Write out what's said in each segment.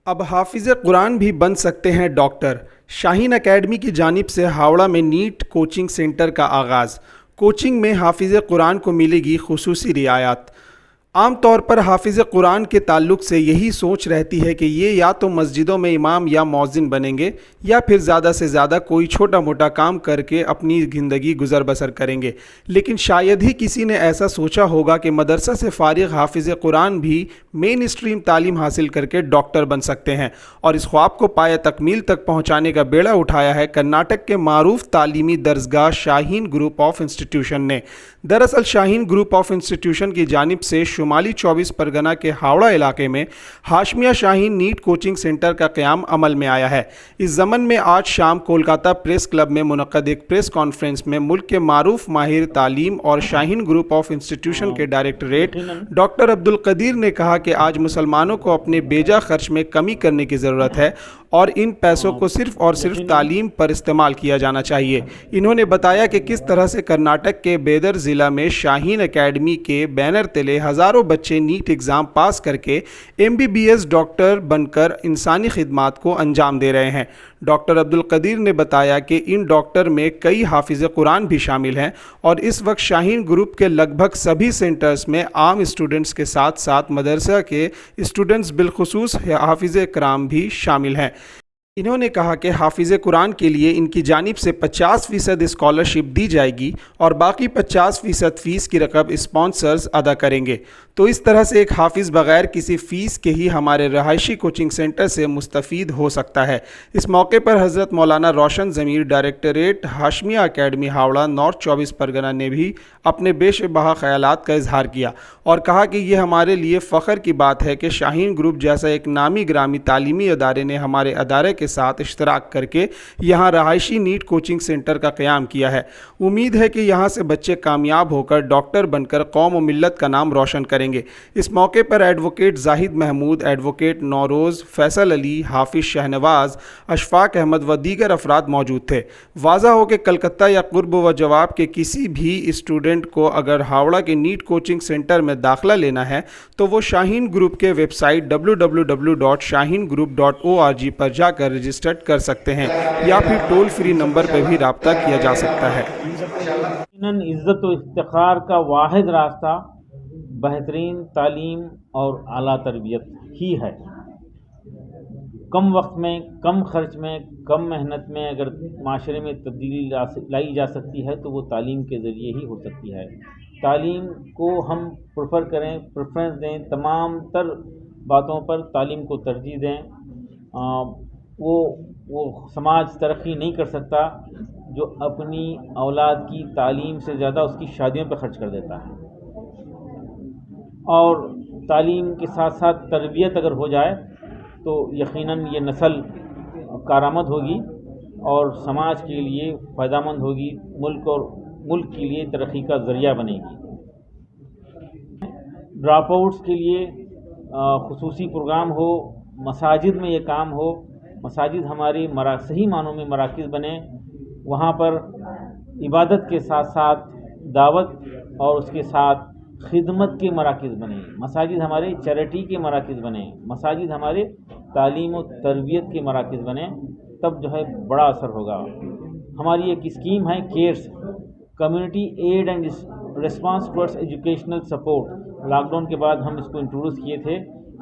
اب حافظ قرآن بھی بن سکتے ہیں ڈاکٹر۔ شاہین اکیڈمی کی جانب سے ہاوڑہ میں نیٹ کوچنگ سینٹر کا آغاز۔ کوچنگ میں حافظ قرآن کو ملے گی خصوصی رعایت۔ عام طور پر حافظ قرآن کے تعلق سے یہی سوچ رہتی ہے کہ یہ یا تو مسجدوں میں امام یا مؤذن بنیں گے یا پھر زیادہ سے زیادہ کوئی چھوٹا موٹا کام کر کے اپنی زندگی گزر بسر کریں گے، لیکن شاید ہی کسی نے ایسا سوچا ہوگا کہ مدرسہ سے فارغ حافظ قرآن بھی مین اسٹریم تعلیم حاصل کر کے ڈاکٹر بن سکتے ہیں، اور اس خواب کو پایہ تکمیل تک پہنچانے کا بیڑا اٹھایا ہے کرناٹک کے معروف تعلیمی درسگاہ شاہین گروپ آف انسٹیٹیوشن نے۔ دراصل شاہین گروپ آف انسٹیٹیوشن کی جانب سے شمالی 24 پرگنہ کے ہاوڑہ علاقے میں ہاشمیہ شاہین نیٹ کوچنگ سینٹر کا قیام عمل میں آیا ہے۔ اس ضمن میں آج شام کولکاتہ پریس کلب میں منعقد ایک پریس کانفرنس میں ملک کے معروف ماہر تعلیم اور شاہین گروپ آف انسٹیٹیوشن کے ڈائریکٹریٹ ڈاکٹر عبدالقدیر نے کہا کہ آج مسلمانوں کو اپنے بیجا خرچ میں کمی کرنے کی ضرورت ہے اور ان پیسوں کو صرف اور صرف تعلیم پر استعمال کیا جانا چاہیے۔ انہوں نے بتایا کہ کس طرح سے کرناٹک کے بیدر ضلع میں شاہین اکیڈمی کے بینر تلے ہزاروں بچے نیٹ ایگزام پاس کر کے MBBS ڈاکٹر بن کر انسانی خدمات کو انجام دے رہے ہیں۔ ڈاکٹر عبدالقدیر نے بتایا کہ ان ڈاکٹر میں کئی حافظ قرآن بھی شامل ہیں اور اس وقت شاہین گروپ کے لگ بھگ سبھی سینٹرز میں عام اسٹوڈنٹس کے ساتھ ساتھ مدرسہ کے اسٹوڈنٹس بالخصوص حافظ کرام بھی شامل ہیں۔ انہوں نے کہا کہ حافظ قرآن کے لیے ان کی جانب سے 50% اسکالرشپ دی جائے گی اور باقی 50% فیس کی رقم اسپانسرز ادا کریں گے، تو اس طرح سے ایک حافظ بغیر کسی فیس کے ہی ہمارے رہائشی کوچنگ سینٹر سے مستفید ہو سکتا ہے۔ اس موقع پر حضرت مولانا روشن ضمیر ڈائریکٹریٹ ہاشمیہ اکیڈمی ہاوڑہ نارتھ 24 پرگنہ نے بھی اپنے بیش بہا خیالات کا اظہار کیا اور کہا کہ یہ ہمارے لیے فخر کی بات ہے کہ شاہین گروپ جیسا ایک نامی گرامی تعلیمی ادارے نے ہمارے ادارے کے ساتھ اشتراک کر کے یہاں رہائشی نیٹ کوچنگ سینٹر کا قیام کیا ہے۔ امید ہے کہ یہاں سے بچے کامیاب ہو کر ڈاکٹر بن کر قوم و ملت کا نام روشن کریں گے۔ اس موقع پر ایڈوکیٹ زاہد محمود، ایڈوکیٹ نوروز، فیصل علی، حافظ شہنواز، اشفاق احمد و دیگر افراد موجود تھے۔ واضح ہو کہ کلکتہ یا قرب و جواب کے کسی بھی اسٹوڈنٹ کو اگر ہاوڑہ کے نیٹ کوچنگ سینٹر میں داخلہ لینا ہے تو وہ شاہین گروپ کے ویب سائٹ www.shaheengroup.org پر جا کر رجسٹرڈ کر سکتے ہیں یا پھر ٹول فری نمبر پہ بھی رابطہ کیا جا سکتا ہے۔ عزت و افتخار کا واحد راستہ بہترین تعلیم اور اعلیٰ تربیت ہی ہے۔ کم وقت میں، کم خرچ میں، کم محنت میں اگر معاشرے میں تبدیلی لائی جا سکتی ہے تو وہ تعلیم کے ذریعے ہی ہو سکتی ہے۔ تعلیم کو ہم پریفرنس دیں، تمام تر باتوں پر تعلیم کو ترجیح دیں۔ وہ سماج ترقی نہیں کر سکتا جو اپنی اولاد کی تعلیم سے زیادہ اس کی شادیوں پہ خرچ کر دیتا ہے، اور تعلیم کے ساتھ ساتھ تربیت اگر ہو جائے تو یقیناً یہ نسل کارآمد ہوگی اور سماج کے لیے فائدہ مند ہوگی، ملک کے لیے ترقی کا ذریعہ بنے گی۔ ڈراپ آؤٹس کے لیے خصوصی پروگرام ہو، مساجد میں یہ کام ہو، مساجد ہماری صحیح معنوں میں مراکز بنے، وہاں پر عبادت کے ساتھ ساتھ دعوت اور اس کے ساتھ خدمت کے مراکز بنیں، مساجد ہمارے چیریٹی کے مراکز بنیں، مساجد ہمارے تعلیم و تربیت کے مراکز بنیں، تب جو ہے بڑا اثر ہوگا۔ ہماری ایک اسکیم ہے CARES, community aid and response towards educational support. Lockdown کے بعد ہم اس کو انٹروڈیوس کیے تھے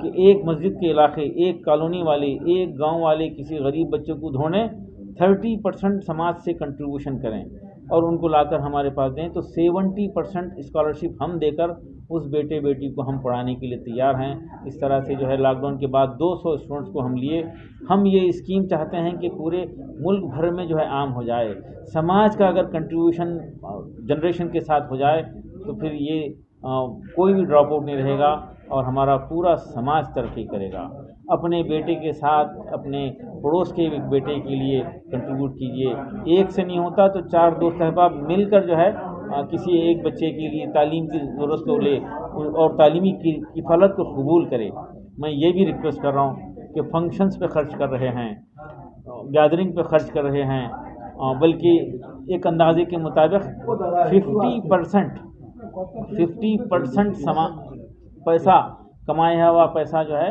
کہ ایک مسجد کے علاقے، ایک کالونی والے، ایک گاؤں والے کسی غریب بچے کو ڈھونڈیں، 30% سماج سے کنٹریبیوشن کریں اور ان کو لا کر ہمارے پاس دیں، تو 70% اسکالرشپ ہم دے کر اس بیٹے بیٹی کو ہم پڑھانے کے لیے تیار ہیں۔ اس طرح سے جو ہے لاک ڈاؤن کے بعد 200 اسٹوڈنٹس کو ہم لیے۔ ہم یہ اسکیم چاہتے ہیں کہ پورے ملک بھر میں جو ہے عام ہو جائے۔ سماج کا اگر کنٹریبیوشن جنریشن کے ساتھ ہو جائے تو پھر یہ کوئی بھی ڈراپ آؤٹ نہیں رہے گا اور ہمارا پورا سماج ترقی کرے گا۔ اپنے بیٹے کے ساتھ اپنے پڑوس کے بیٹے کے لیے کنٹریبیوٹ کیجیے۔ ایک سے نہیں ہوتا تو 4 دوست احباب مل کر جو ہے کسی ایک بچے کے لیے تعلیم کی ضرورت کو لے اور تعلیمی کفالت کو قبول کرے۔ میں یہ بھی ریکویسٹ کر رہا ہوں کہ فنکشنز پہ خرچ کر رہے ہیں، گیدرنگ پہ خرچ کر رہے ہیں، بلکہ ایک اندازے کے مطابق 50% پیسہ کمایا ہوا پیسہ جو ہے